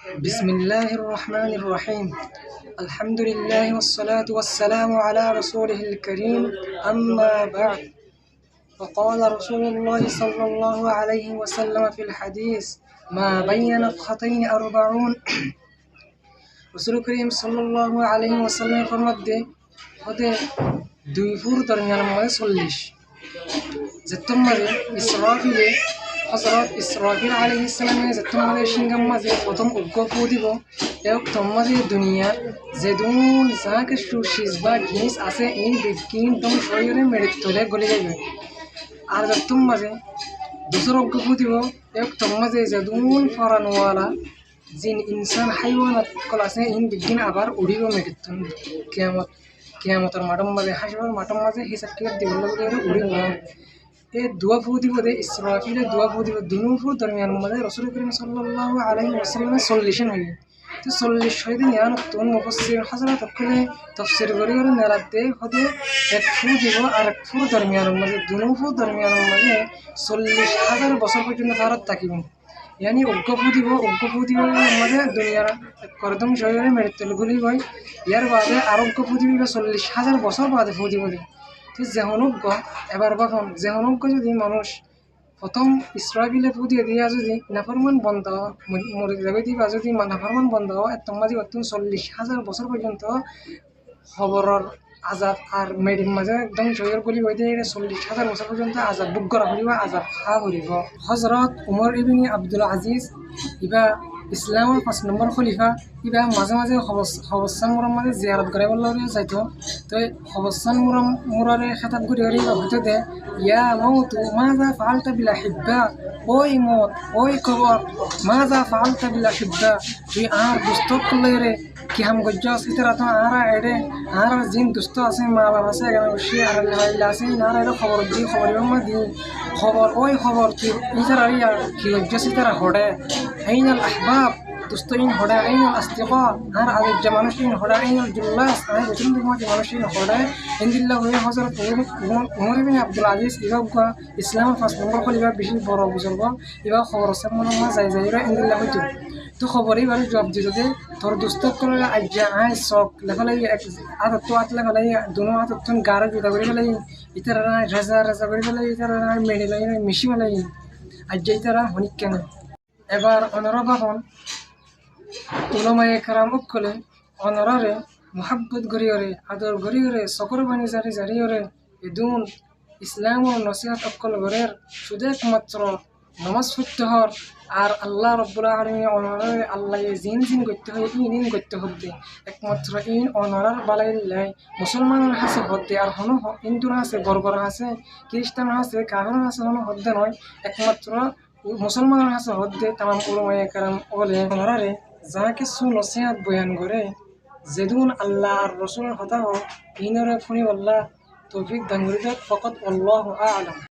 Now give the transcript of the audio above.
بسم الله الرحمن الرحيم. الحمد لله والصلاة والسلام على رسوله الكريم. أما بعد، وقال رسول الله صلى الله عليه وسلم في الحديث: ما بين نفختين 40. রসুল করিম সাল্লাল্লাহু আলাইহি ওয়াসাল্লামের মধ্যে হতে দুই ফুর দরমিয়ান মধ্যে 40 যেতম মাঝে ইসরাফিলে হযরত ইসরাফিল আলাইহিস সালামের যেতম মাঝে সিংহাম মাঝে প্রথম উগ্র ফু দিব এক তম্মাজে দুনিয়া যেদুন যাকে সুশিস বা জিনিস আছে এই বিজ্ঞান দম শরীরে মেরে তোলে গলে যাবে। আর যেতম মাঝে দুসর উগ্র ফু দিব এক তম্মাজে যেদুন ফরানওয়ালা জিন ইনসান হাইওয়ানাত কল আছে ইন বিজ্ঞান আবার উড়িব মেরিতুন কিয়ামতের মাঠের মাঝে হাসবার মাঠের মাঝে হিসাব কিতাব দিবল উড়িব। এই দুয়া ফু দিব দে ইসরাফিলে দুয়া ফু দিব দুনু ফু দরমিয়ান মাঝে রাসূল করিম সাল্লাল্লাহু আলাইহি ওয়াসাল্লামের 40 হই। তো 40 শহীদিন ইয়ান তুন মুফাসসির হযরত কলে তাফসীর করে নেরাতে হতে এক ফু দিব আর এক ফু দরমিয়ান মাঝে দুনু ফু দরমিয়ান মাঝে 40,000 বছর পর্যন্ত ভারত থাকিব। यानी उग्र फू দিব माने दुनियार करदम शरीरे मेरे तेलुगुली भाई यार बादे और उग्र फू दिबे 40,000 বছর বাদে ফু দিব দি। তো যেহনুজ্ঞ এবার বাখন যেহনুজ্ঞ যদি মানুষ প্রথম ইসরাফিলে ফু দিয়ে দিয়া যদি নাফরমান বন্ধ মরে যাবে দিবা যদি নাফরমান বন্ধ এতমাজি অত্যন্ত 40,000 বছর পর্যন্ত খবরের আজাব আর মেডির মাঝে একদম জয়ের গলি বই দিয়ে 40,000 বছর পর্যন্ত আজাব বুক করা হইব আজাব খা হইব। হযরত উমর ইবনে আব্দুল আজিজ ইবা ইসলামের 5 নম্বর খলিফা ইবা মাঝে মাঝে হবস্থান মুরাম মাঝে জিয়ারত করে বললে যাইতো। তো হবস্থান মুরারে খেতাব করে হইতে দে ইয়া মাউতু মাযা ফাআলতা বিল আহিব্বা, ওই মত ওই কবর মাযা ফাআলতা বিল আহিব্বা, তুই আর দুষ্ট করলে রে কি হাম গজ্জাস ইতরা তো আরা এডে আর জিন দুষ্ট আছে মা বাবা আছে এখানে বসে আর লাইলা আছে না এর খবর দি খবর ওই খবর কি ইতরা রিয়া কি গজ্জাস ইতরা হড়ে আইনাল আহবাব দুস্তইন হড়ে আইনাল আস্তিকা আর আজ জামানুশিন হড়ে আইনাল জুল্লাস আর বুঝুন দিমাতি মানুষিন হড়ে ইনদিল্লাহ হয়ে হযরত উমর ইবনে আব্দুল আজিজ ইবা ইসলামের 5 নম্বর খলিফা বেশি বড় বুজুর্গ ইবা খবর আছে মনে যাই যাইরা ইনদিল্লাহ হইতো। তো খবরই বারে জবাব দিতে দে তোর দুস্ত করে আজ্জা আই শখ লেখালাই এক আদত তো আত লেখালাই দুনো আদত তুন গারে জুতা করে ফেলাই ইতারা রাজা করে ফেলাই ইতারা মেডে লাই মিশি ফেলাই আজ্জা ইতারা হনিক কেন। এবার অনরা বাহন উলামায়ে কেরাম কলে অনরারে মোহাব্বত গরিয়রে আদর গরিয়রে সকর বাণী জারিয়রে এদুন ইসলাম ও নসিহত অকল গরের শুধু একমাত্র নমাজ পড়তে হর আর আল্লাহ রব্বুল আলামিন অনরারে আল্লাহ জিন করতে হয় ইন করতে হতে একমাত্র ইন অনরার বালাই লাই মুসলমানের হাসে হতে আর হন হিন্দুর হাসে বর্বর হাসে খ্রিস্টান হাসে কাফের হাসে হন হতে নয় একমাত্র মুসলমানের হাসে হতে তামাম উলামায়ে কেরাম ওলে অনরারে যা কিছু নসিহত বয়ান করে যেদুন আল্লাহ আর রসুলের কথা হোক ইনরে ফুনি আল্লাহ তৌফিক দান করিতে ফকত আল্লাহু আ'লাম।